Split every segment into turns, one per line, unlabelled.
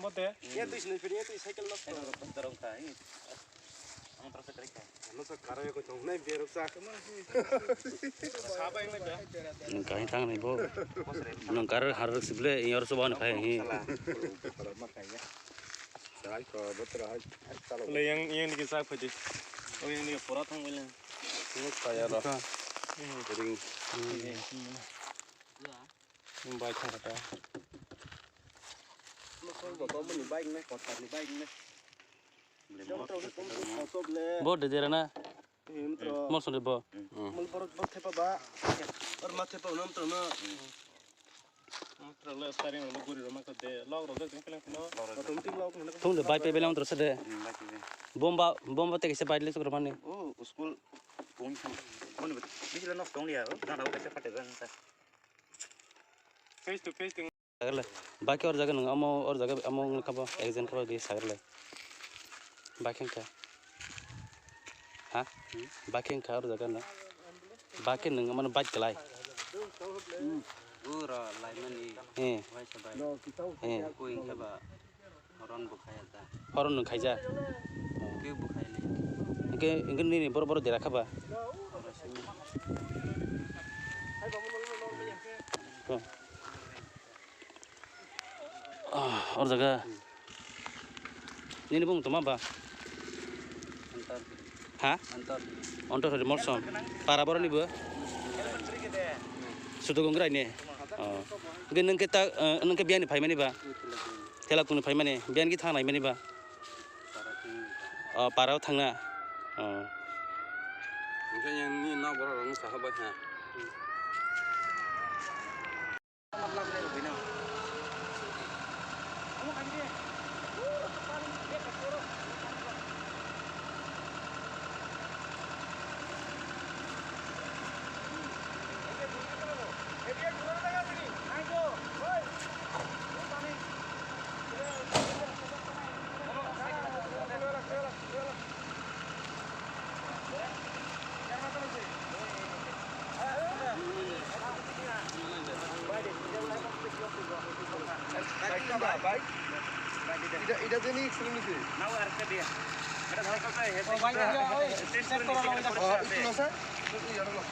Mode.
Ya tuh sini video tuh cycle lock.
Dorong kai. Ang terus tarik kai.
Ano sa karayo ko tong na biar sa ka man.
Saba yang lebih.
Kain tang nih bo, nongkar harus sebelah ini harus bawa kain ini.
Sai ko betra hai.
Kalau yang dikisah apa sih? Oh yang ini pura tang boleh.
Ini kaya lah. Ring.
Yang baik kan ada.
Có một nửa bánh này, có tạt nửa bánh này. Trong trâu cũng có sốt lệ.
Bo de jera na,
Em trâu.
mau sudah bo.
Mal barot barot tepa ba. Or mat tepa unam trâu na.
Kalau sekarang yang guru rumah tu deh, log roda tu kalau kena.
Atom ting lauk na.
Tung de baik pe belang terus de. Bomba te kise baik le sukur mana?
Oh, school pun kan. Mana betul? Bisa lah nak tong dia. Dah tahu macam apa kan?
Face to face dengan.
सागर ले बाकी और जगह नंगा अमो और जगह अमो कब exam कब दी सागर ले बाकी क्या हाँ बाकी क्या और जगह ना बाकी नंगा मन बात चलाए
Ura lain Wai sabai. Aku yang coba orang bukai ada.
और नंग खाइजा
Kau bukai le.
इनके नहीं बरो बरो जरा कब और जगह ini bung tuma ba
Antar.
ha
Antar.
onto hari morsom para boro ni bu sudah gonggra ini gen nang kita nang ke bian ni phai mani ba tela kun phai mani bian ki thang nai mani ba parau thangna
Mungkin yang ni nak barot orang sahabat ha. Baik. Ida jenis sini sih.
Nawa harga dia. Ada hal kau saya.
Oh, baik ya. Oh, itu loh sah. Itu ya loh.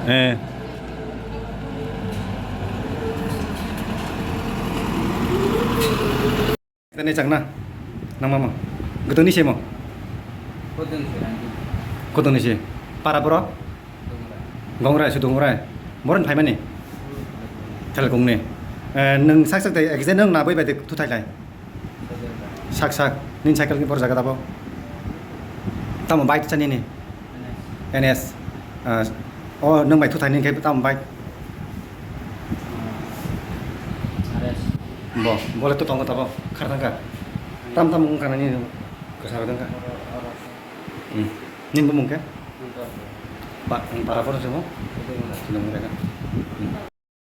Eh. Kita ni cakna, nama mah. Gotong ni siapa?
Kodeng sih.
Gotong ni siapa? Para bro? Gongrai, sudah gongrai. Moran phai mana? Thal gong ni. Neng sak sak teh, exam neng nabai bai tu thai lai. Sak sak, nin cycle ni por jaga tapo. Tamu bike cani ni. NS. Oh, neng bai tu thai ni kai tamu bike. Bo, boleh tu tongkat apa? Karena kan, tam karena ini kesalahan kan? Ini mungkin? Pak, para foto semua? Sudah mereka.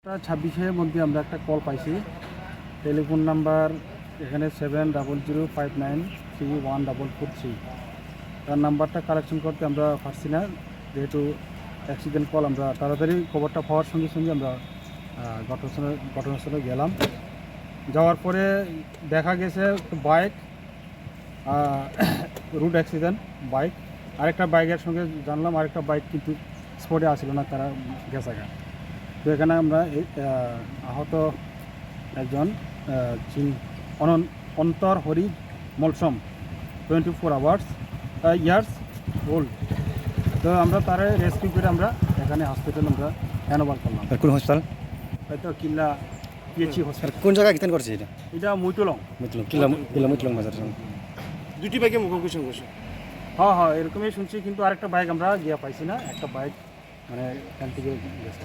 26-এর মধ্যে আমরা একটা call পাইছি telephone number এখানে 7005933143 তার নাম্বারটা collection করতে আমরা পারছি না যেহেতু অ্যাক্সিডেন্ট কল আমরা তাড়াতাড়ি খবরটা পাওয়ার সঙ্গে সঙ্গে আমরা ঘটনাস্থলে গেলাম যাওয়ার পরে দেখা গেছে বাইক রুট অ্যাক্সিডেন্ট বাইক আরেকটা বাইকের সঙ্গে জানলাম আরেকটা বাইক কিন্তু স্পটে আসছিল না তারা গেছে গা তো এখানে আমরা আহত একজন অন্তর হরি মলসম 24 ইয়ার্স ওল্ড তো আমরা তারা রেস্কিউ করে আমরা এখানে হসপিটাল আমরা হ্যানোভার করলাম
আর কোন হসপিটাল
হয়তো কিল্লা পিএইচি
আর
হসপিটাল
কোন জায়গায় কিতেন করছে এটা
এটা মুইটুলং
মতলব কিলা মতলব বাজার
দুটি বাইকে মুখোমুখি সংঘর্ষ
হ্যাঁ হ্যাঁ এরকমই শুনছি কিন্তু আরেকটা বাইক আমরা গিয়া পাইছি না একটা বাইক মানে এখান থেকে গেছে